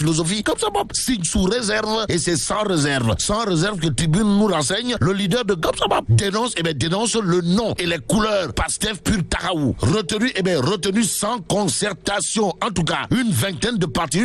philosophie comme ça, signe sous réserve, et c'est sans réserve. Sans réserve que Tribune nous renseigne, le leader de Gapsabab dénonce le nom et les couleurs Pastef Pur Taraou. Retenu sans concertation. En tout cas, une vingtaine de partis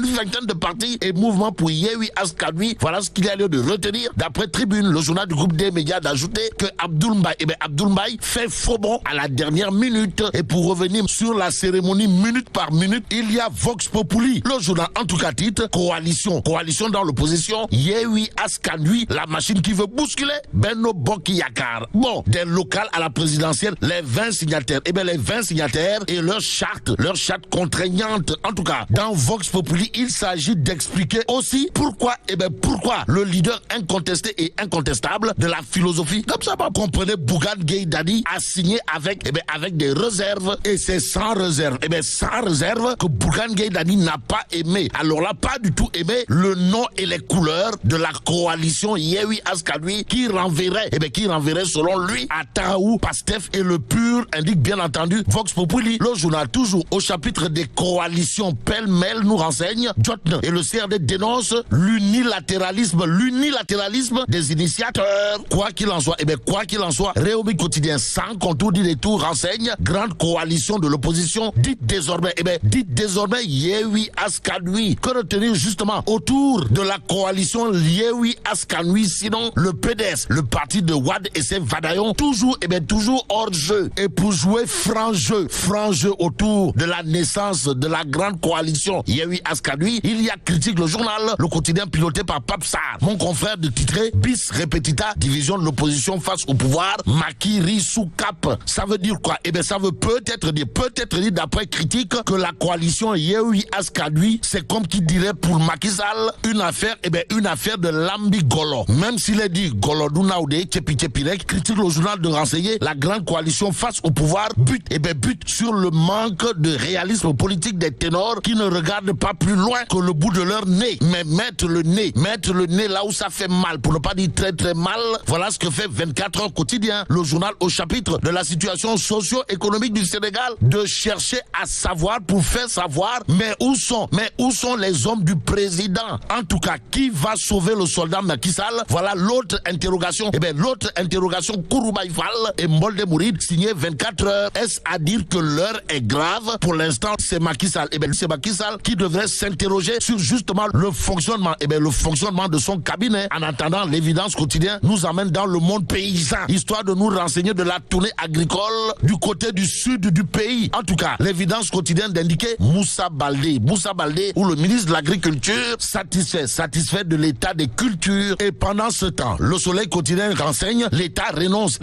et mouvement pour Yehui Askanui. Voilà ce qu'il y a lieu de retenir. D'après Tribune, le journal du groupe des médias d'ajouter que Abdoul Mbaye fait faux bond à la dernière minute. Et pour revenir sur la cérémonie minute par minute, il y a Vox Populi. Le journal, en tout cas, titre coalition dans l'opposition. Yehui Askanui, la machine qui veut bousculer Benno Bokk Yakaar. Bon, des locales à la présidentielle, les 20 signataires. Les 20 signataires et leur charte contraignante. En tout cas, dans Vox Populi, il s'agit d'expliquer aussi pourquoi le leader incontesté et incontestable de la philosophie, comme ça, comprenez, Bougane Gueye Dany a signé avec des réserves, et c'est sans réserve. Sans réserve que Bougane Gueye Dany n'a pas aimé. Alors là, pas du tout aimé le nom et les couleurs de la coalition Yehui Askanui qui renverrait selon lui à Taraou, Pastef et le PUR, indique bien entendu Vox Populi. Le journal, toujours au chapitre des coalitions pêle-mêle, nous renseigne Jotne et le CRD dénonce l'unilatéralisme des initiateurs. Quoi qu'il en soit, Réumi Quotidien sans contour dit des tours renseigne grande coalition de l'opposition dite désormais Yehui Askanui. Que retenir justement autour de la coalition Yehui Askanui, sinon le PDS, le parti de Wade et ses Vadayon, toujours hors jeu. Et pour jouer franc jeu autour de la naissance de la grande coalition Yehui Askanui, il y a Critique le journal, le quotidien piloté par Papsar, mon confrère de titré bis repetita, division de l'opposition face au pouvoir, Macky rit sous cap. Ça veut dire quoi? Ça veut peut-être dire d'après Critique que la coalition Yehui Askanui, c'est comme qui dirait pour Macky Sall une affaire de Lambi Golo. Même s'il est dit Golo Dounaoudé, Tchepirek, Critique le journal de renseigner la grande coalition face au pouvoir bute sur le manque de réalisme politique des ténors qui ne regardent pas plus loin que le bout de leur nez, mais mettre le nez là où ça fait mal, pour ne pas dire très très mal. Voilà ce que fait 24 heures quotidien, le journal au chapitre de la situation socio-économique du Sénégal, de chercher à savoir pour faire savoir, mais où sont les hommes du président? En tout cas, qui va sauver le soldat Macky Sall? Voilà l'autre interrogation. Kouroubaï Fall et Molde Mourid, signé 24 heures. Est-ce à dire que l'heure est grave? Pour l'instant, c'est Macky Sall. C'est Macky Sall qui devrait s'interroger sur justement le fonctionnement de son cabinet. En attendant, l'évidence quotidien nous amène dans le monde paysan, histoire de nous renseigner de la tournée agricole du côté du sud du pays. En tout cas, l'évidence quotidienne d'indiquer Moussa Baldé, ou le ministre de l'Agriculture, satisfait de l'état des cultures. Et pendant ce temps, le Soleil quotidien renseigne, l'État renonce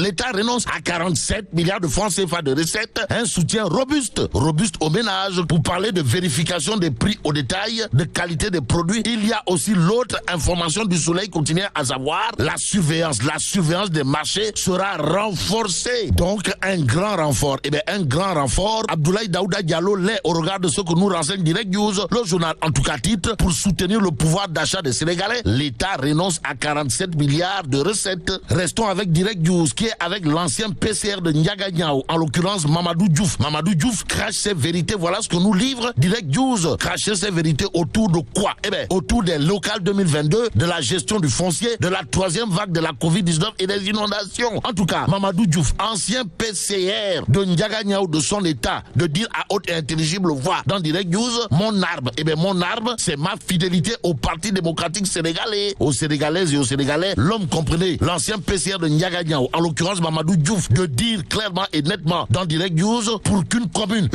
à 47 milliards de francs CFA de recettes, un soutien robuste aux ménages. Pour parler de vérification des prix au détail, de qualité des produits, il y a aussi l'autre information du Soleil quotidien, à savoir la surveillance des marchés sera renforcée. Donc un grand renfort. Abdoulaye Daouda Diallo l'est au regard de ce que nous renseigne Direct News. Le journal, en tout cas, titre pour soutenir le pouvoir d'achat des Sénégalais, l'État renonce à 47 milliards de recettes. Restons avec Direct News, qui est avec l'ancien PCR de Ndiaganiao, en l'occurrence Mamadou Diouf. Mamadou Diouf crache ses vérités. Voilà ce que nous livre Direct News. Cracher ses vérités autour de quoi? Autour des locales 2022, de la gestion du foncier, de la troisième vague de la Covid-19 et des inondations. En tout cas, Mamadou Diouf, ancien PCR de Ndiaganiao, de son état, de dire à haute et intelligible voix dans Direct News, mon arbre, c'est ma fidélité au Parti démocratique sénégalais, aux Sénégalaises et aux Sénégalais. L'homme, comprenez, l'ancien PCR de Ndiaganiao, en l'occurrence Mamadou Diouf, de dire clairement et nettement dans Direct News, pour qu'une commune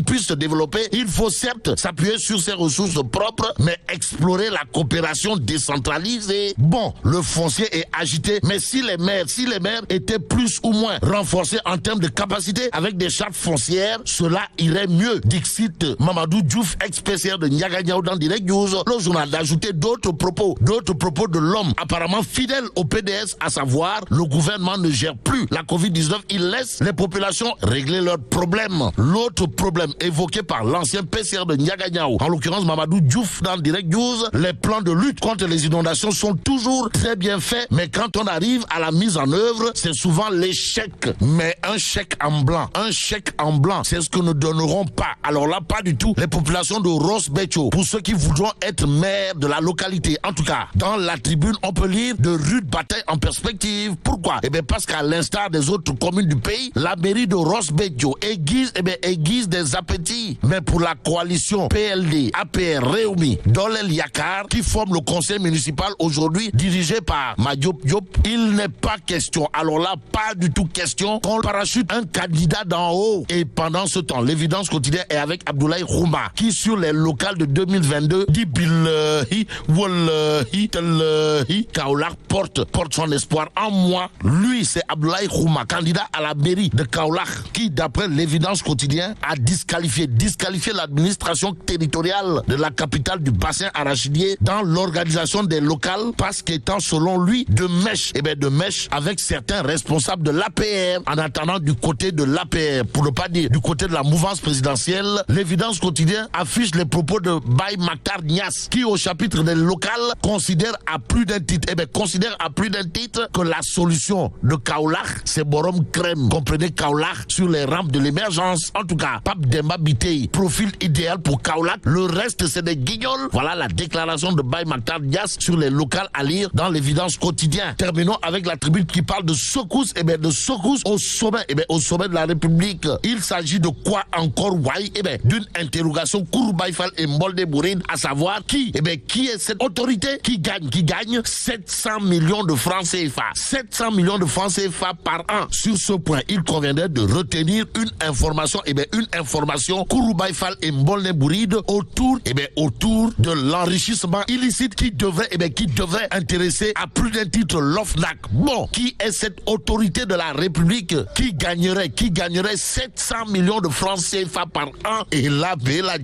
puisse se développer, il faut certes s'appuyer sur ses ressources propres, mais explorer la coopération décentralisée. Bon, le foncier est agité, mais si les maires étaient plus ou moins renforcés en termes de capacité avec des chartes foncières, cela irait mieux. Dixit Mamadou Diouf, ex-PCR de Ndiaganiao dans Direct News. Le journal d'ajouter d'autres propos de l'homme apparemment fidèle au PDS, à savoir le gouvernement ne gère plus la Covid-19, il laisse les populations régler leurs problèmes. L'autre problème évoqué par l'ancien PCR de Ndiaganiao, en l'occurrence Mamadou Diouf dans Direct News, les plans de lutte contre les inondations sont toujours très bien faits, mais quand on arrive à la mise en œuvre, c'est souvent l'échec. Mais un chèque en blanc, c'est ce que ne donneront pas. Alors là, pas du tout les populations de Ross Bécho. Pour ceux qui voudront être maire de la localité. En tout cas, dans la tribune, on peut lire de rudes batailles en perspective. Pourquoi? Eh bien, parce qu'à l'instar des autres communes du pays, la mairie de Ross Béthio aiguise des appétits. Mais pour la coalition PLD, APR, Réumi, Dolel Yakar, qui forme le conseil municipal aujourd'hui dirigé par Madiop Diop, il n'est pas question, alors là, pas du tout question qu'on parachute un candidat d'en haut. Et pendant ce temps, l'évidence quotidienne est avec Abdoulaye Rouma, qui sur les locales de 2022 dit billahi, wallahi, tallahi, Kaolack porte son espoir en moi. Lui, c'est Abdoulaye Rouma, candidat à la mairie de Kaolack, qui d'après l'évidence quotidienne a disqualifié l'administration territoriale de la capitale du bassin arachidier dans l'organisation des locales parce qu'étant selon lui de mèche avec certains responsables de l'APR. En attendant du côté de l'APR, pour ne pas dire du côté de la mouvance présidentielle, l'évidence quotidienne affiche les propos de Baye Maktar Niasse, qui au chapitre des locales considère à plus d'un titre que la solution de Kaolack, c'est Borom Crème. Comprenez Kaolack sur les rampes de l'émergence. En tout cas, Pape Demba Biteye, profil idéal pour Kaolack. Le reste, c'est des guignols. Voilà la déclaration de Baye Maktar Niasse sur les locales à lire dans l'évidence quotidien. Terminons avec la tribune qui parle de secousse, de secousse au sommet, au sommet de la République. Il s'agit de quoi encore, Wai? D'une interrogation Kouroubaïfal et Mbolde Bourine, à savoir qui est cette autorité qui gagne 700 millions de francs CFA. 700 millions de francs CFA par an. Sur ce point, il conviendrait de retenir une information, Kouroubaïfal et Mbolde Bourine autour de l'enrichissement illicite qui devrait intéresser à plus d'un titre l'OFNAC. Bon, qui est cette autorité de la République qui gagnerait 700 millions de francs CFA par an? Et là, mais là,